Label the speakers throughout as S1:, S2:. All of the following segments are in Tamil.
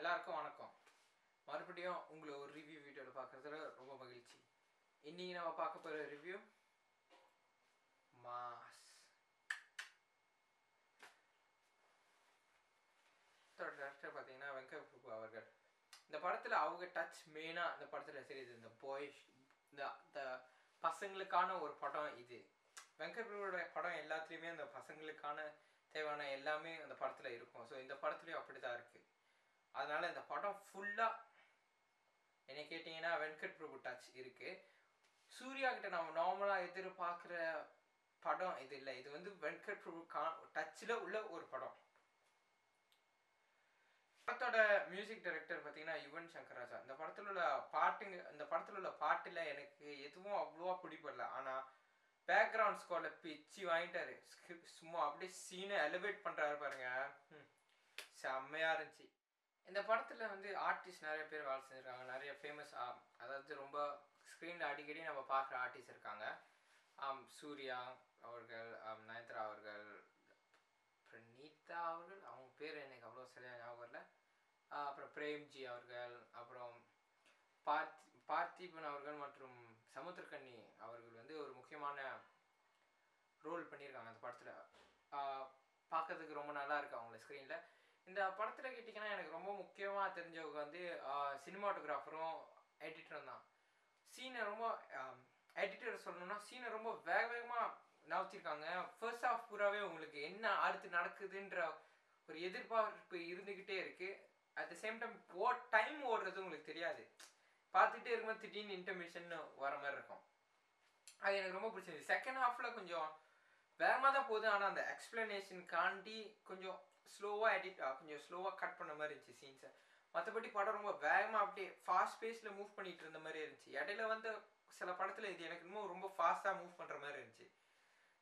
S1: எல்லாருக்கும் வணக்கம். மறுபடியும் உங்களை ஒரு ரிவ்யூ வீடியோவில் பார்க்குறதுல ரொம்ப மகிழ்ச்சி. இன்னைக்கு நம்ம பார்க்க போகிற ரிவ்யூ மாஸ். டேரக்டர் பார்த்தீங்கன்னா வெங்கட் பிரபு அவர்கள். இந்த படத்தில் அவங்க டச் மெயினாக இந்த படத்தில் தெரியுது. இந்த பாய்ஸ் இந்த பசங்களுக்கான ஒரு படம் இது. வெங்கட் பிரபுவோட படம் எல்லாத்துலேயுமே அந்த பசங்களுக்கான தேவையான எல்லாமே அந்த படத்தில் இருக்கும். ஸோ இந்த படத்துலேயும் அப்படி தான் இருக்குது. அதனால் இந்த படம் ஃபுல்லாக என்ன கேட்டிங்கன்னா வெங்கட் பிரபு டச் இருக்குது. சூர்யா கிட்ட நம்ம நார்மலாக எதிர்பார்க்குற படம் இது இல்லை. இது வந்து வெங்கட் பிரபு டச்சில் உள்ள ஒரு படம். படத்தோட மியூசிக் டைரக்டர் பார்த்தீங்கன்னா யுவன் சங்கர் ராஜா. இந்த படத்தில் உள்ள பாட்டில் எனக்கு எதுவும் அவ்வளோவா பிடிப்படல. ஆனால் பேக்ரவுண்ட் ஸ்கோரில் பிச்சு வாங்கிட்டாரு. சும்மா அப்படியே சீனை எலிவேட் பண்ணுறாரு பாருங்க, செம்மையாக இருந்துச்சு. இந்த படத்தில் வந்து ஆர்டிஸ்ட் நிறைய பேர் வேலை செஞ்சுருக்காங்க. நிறைய ஃபேமஸ், அதாவது ரொம்ப ஸ்க்ரீனில் அடிக்கடி நம்ம பார்க்குற ஆர்டிஸ்ட் இருக்காங்க. சூர்யா அவர்கள், நயன்தாரா அவர்கள், பிரணீதா அவர்கள், அவங்க பேர் எனக்கு அவ்வளோ சரியாக ஞாபகம் வரல. அப்புறம் பிரேம்ஜி அவர்கள், அப்புறம் பார்த்திபன் அவர்கள் மற்றும் சமுத்திரக்கண்ணி அவர்கள் வந்து ஒரு முக்கியமான ரோல் பண்ணியிருக்காங்க அந்த படத்தில். பார்க்கறதுக்கு ரொம்ப நல்லா இருக்கு அவங்கள ஸ்க்ரீனில். இந்த படத்தில் கேட்டிங்கன்னா எனக்கு ரொம்ப முக்கியமாக தெரிஞ்சவங்க வந்து சினிமாட்டோகிராஃபரும் எடிட்டரும் தான். சீனை ரொம்ப எடிட்டர் சொல்லணும்னா சீனை ரொம்ப வேகமாக நகர்த்திருக்காங்க. ஃபர்ஸ்ட் ஹாஃப் பூராவே உங்களுக்கு என்ன அடுத்து நடக்குதுன்ற ஒரு எதிர்பார்ப்பு இருந்துக்கிட்டே இருக்குது. அட் த சேம் டைம் ஓடுறது உங்களுக்கு தெரியாது. பார்த்துட்டே இருக்கும்போது திடீர்னு இன்டர்மிஷன் வர மாதிரி இருக்கும். அது எனக்கு ரொம்ப பிடிச்சிருந்துச்சு. செகண்ட் ஹாஃபில் கொஞ்சம் வேகமாக தான் போகுது. ஆனால் அந்த எக்ஸ்பிளனேஷனுக்காண்டி கொஞ்சம் கொஞ்சம் ஸ்லோவாக கட் பண்ண மாதிரி இருந்துச்சு சீன்ஸை. மற்றபடி படம் ரொம்ப வேகமாக அப்படியே ஃபாஸ்ட் பேஸில் மூவ் பண்ணிகிட்டு இருந்த மாதிரி இருந்துச்சு. இடையில வந்து சில படத்தில் இது எனக்கு இன்னும் ரொம்ப ஃபாஸ்ட்டாக மூவ் பண்ணுற மாதிரி இருந்துச்சு.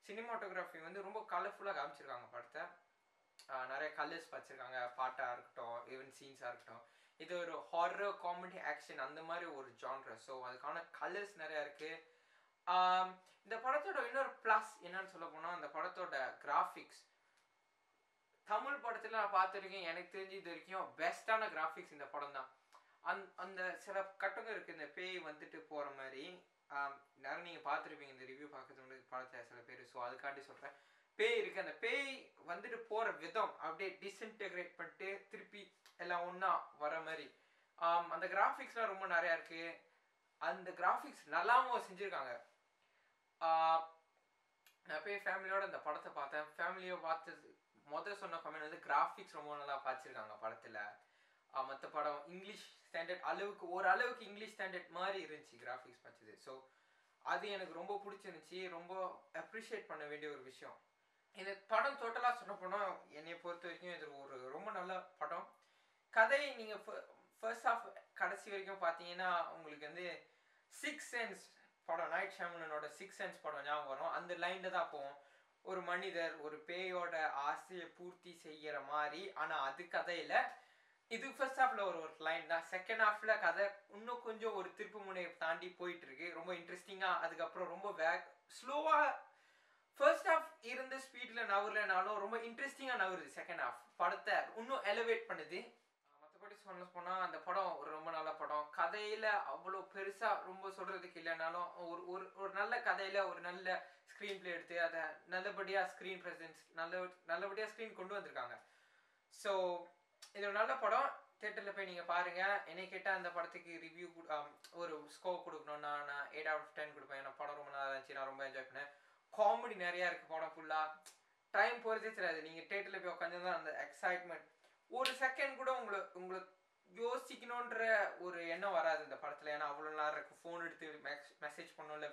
S1: சினிமாட்டோகிராஃபி வந்து ரொம்ப கலர்ஃபுல்லாக காமிச்சிருக்காங்க படத்தை. நிறைய கலர்ஸ் வச்சுருக்காங்க. பாட்டாக இருக்கட்டும், ஈவன் சீன்ஸாக இருக்கட்டும். இது ஒரு ஹாரர் காமெடி ஆக்ஷன் அந்த மாதிரி ஒரு ஜான்ரா. ஸோ அதுக்கான கலர்ஸ் நிறையா இருக்குது. இந்த படத்தோட இன்னொரு ப்ளஸ் என்னன்னு சொல்ல போனால் அந்த படத்தோட கிராஃபிக்ஸ். தமிழ் படத்தில் நான் பார்த்துருக்கேன், எனக்கு தெரிஞ்சு இது வரைக்கும் பெஸ்ட்டான கிராஃபிக்ஸ் இந்த படம் தான். அந்த சில கட்டங்க இருக்குது இந்த பேய் வந்துட்டு போகிற மாதிரி. நிறைய நீங்கள் பார்த்துருப்பீங்க இந்த ரிவ்யூ பார்க்கறது படத்தில் சில பேர். ஸோ அதுக்காண்டி சொல்கிறேன். பேய் இருக்குது, அந்த பேய் வந்துட்டு போகிற விதம் அப்படியே டிஸ்இன்டெகிரேட் பண்ணிட்டு திருப்பி எல்லாம் ஒன்றா வர மாதிரி அந்த கிராஃபிக்ஸ்லாம் ரொம்ப நிறையா இருக்குது. அந்த கிராஃபிக்ஸ் நல்லாவும் செஞ்சுருக்காங்க. நான் போய் ஃபேமிலியோட இந்த படத்தை பார்த்தேன். ஃபேமிலியை பார்த்தது சொன்ன கமெண்ட் வந்து கிராஃபிக்ஸ் ரொம்ப நல்லா பார்த்துருக்காங்க படத்தில். மற்ற படம் இங்கிலீஷ் ஸ்டாண்டர்ட் ஓரளவுக்கு இங்கிலீஷ் ஸ்டாண்டர்ட் மாதிரி இருந்துச்சு கிராஃபிக்ஸ் பார்த்தது. ஸோ அது எனக்கு ரொம்ப பிடிச்சிருந்துச்சி. ரொம்ப அப்ரிஷியேட் பண்ண வேண்டிய ஒரு விஷயம். இந்த படம் டோட்டலாக சொல்ல போனால் என்னை பொறுத்த வரைக்கும் இது ஒரு ரொம்ப நல்ல படம். கதை நீங்கள் ஃபர்ஸ்ட் ஹாஃப் கடைசி வரைக்கும் பார்த்தீங்கன்னா உங்களுக்கு வந்து 6 சென்ஸ் படம், நைட் ஷியாமலனோட 6 சென்ஸ் படம் ஞாபகம் வரும். அந்த லைனில் தான் போவோம். ஒரு மனிதர் ஒரு பேயோட ஆசையை பூர்த்தி செய்கிற மாதிரி. ஆனால் அது கதையில் இது ஃபர்ஸ்ட் ஹாஃபில் ஒரு லைன் தான். செகண்ட் ஹாஃபில் கதை இன்னும் கொஞ்சம் ஒரு திருப்பு முனையை தாண்டி போயிட்டுருக்கு. ரொம்ப இன்ட்ரெஸ்டிங்காக. அதுக்கப்புறம் ரொம்ப ஸ்லோவாக ஃபர்ஸ்ட் ஹாஃப் இருந்த ஸ்பீடில் நகரலனாலும் ரொம்ப இன்ட்ரெஸ்டிங்காக நகருது. செகண்ட் ஹாஃப் படத்தை இன்னும் எலிவேட் பண்ணுது. மற்றபடி சொல்ல போனால் அந்த படம் ஒரு ரொம்ப நல்ல படம். கதையில் அவ்வளோ பெருசாக ரொம்ப சொல்கிறதுக்கு இல்லைனாலும் ஒரு நல்ல கதையில் ஒரு நல்ல ஸ்க்ரீன் பிளே எடுத்து அதை நல்லபடியாக ஸ்க்ரீன் ப்ரெசன்ஸ் நல்லபடியாக ஸ்க்ரீன் கொண்டு வந்திருக்காங்க. ஸோ இது ஒரு நல்ல படம். தியேட்டரில் போய் நீங்கள் பாருங்கள். என்னை கேட்டால் அந்த படத்துக்கு ரிவ்யூ ஒரு ஸ்கோர் கொடுக்கணுன்னா நான் 8 out of 10 கொடுப்பேன். ஏன்னா படம் ரொம்ப நல்லா இருந்துச்சு. நான் ரொம்ப என்ஜாய் பண்ணேன். காமெடி நிறையா இருக்குது படம் ஃபுல்லாக. டைம் போகிறதே தெரியாது. நீங்கள் தியேட்டரில் போய் உட்காந்து தான் அந்த எக்ஸைட்மெண்ட் ஒரு செகண்ட் கூட உங்களை யோசிக்கணுன்ற ஒரு எண்ணம் வராது இந்த படத்தில். ஏன்னா அவ்வளோ நேரம் இருக்குது. ஃபோன் எடுத்து மெசேஜ் பண்ணோம், இல்லை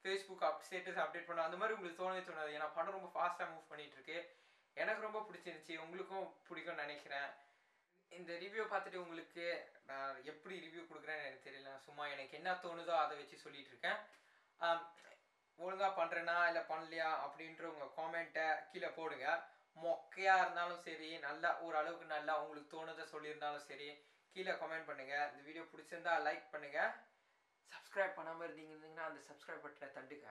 S1: ஃபேஸ்புக் ஸ்டேட்டஸ் அப்டேட் பண்ணோம், அந்த மாதிரி உங்களுக்கு தோணவே தோணாது. ஏன்னா படம் ரொம்ப ஃபாஸ்ட்டாக மூவ் பண்ணிகிட்ருக்கு. எனக்கு ரொம்ப பிடிச்சிருந்துச்சி. உங்களுக்கும் பிடிக்கும்னு நினைக்கிறேன். இந்த ரிவ்யூ பார்த்துட்டு உங்களுக்கு நான் எப்படி ரிவ்யூ கொடுக்குறேன்னு எனக்கு தெரியல. சும்மா எனக்கு என்ன தோணுதோ அதை வச்சு சொல்லிகிட்டு இருக்கேன். ஒழுங்காக பண்ணுறேன்னா இல்லை பண்ணலையா அப்படின்ற உங்கள் காமெண்ட்டை கீழே போடுங்க. மொக்கையாக இருந்தாலும் சரி, நல்லா ஓரளவுக்கு நல்லா உங்களுக்கு தோணுதை சொல்லியிருந்தாலும் சரி, கீழே கமெண்ட் பண்ணுங்கள். இந்த வீடியோ பிடிச்சிருந்தா லைக் பண்ணுங்கள். சப்ஸ்கிரைப் பண்ணாமல் இருந்தீங்கன்னா அந்த சப்ஸ்கிரைப் பட்டனை தட்டுங்க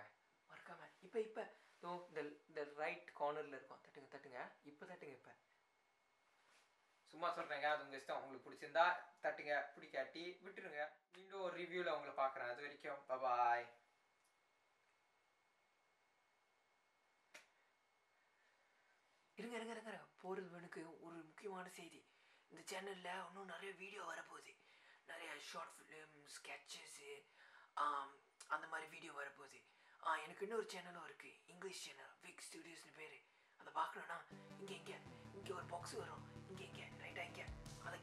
S1: மறக்காம. இப்போ இந்த ரைட் கார்னரில் இருக்கும், தட்டுங்க இப்போ தட்டுங்க. இப்போ சும்மா சொல்கிறேங்க, அது உங்கள் இஷ்டம். உங்களுக்கு பிடிச்சிருந்தா தட்டுங்க, பிடிக்காட்டி விட்டுருங்க. மீண்டும் ஒரு ரிவ்யூவில் உங்களை பார்க்குறேன். அது வரைக்கும் பாய். இருங்க போகிறது எனக்கு ஒரு முக்கியமான செய்தி. இந்த சேனலில் இன்னும் நிறைய வீடியோ வரப்போகுது. நிறைய ஷார்ட் ஃபிலிம் ஸ்கெட்சஸ்ஸு அந்த மாதிரி வீடியோ வரப்போகுது. எனக்கு இன்னொரு சேனலும் இருக்குது, இங்கிலீஷ் சேனல், விக் ஸ்டுடியோஸ்னு பேர். அதை பார்க்கணுன்னா இங்கே ஒரு பாக்ஸ் வரும், இங்கே ரைட்டாக இங்கே அதை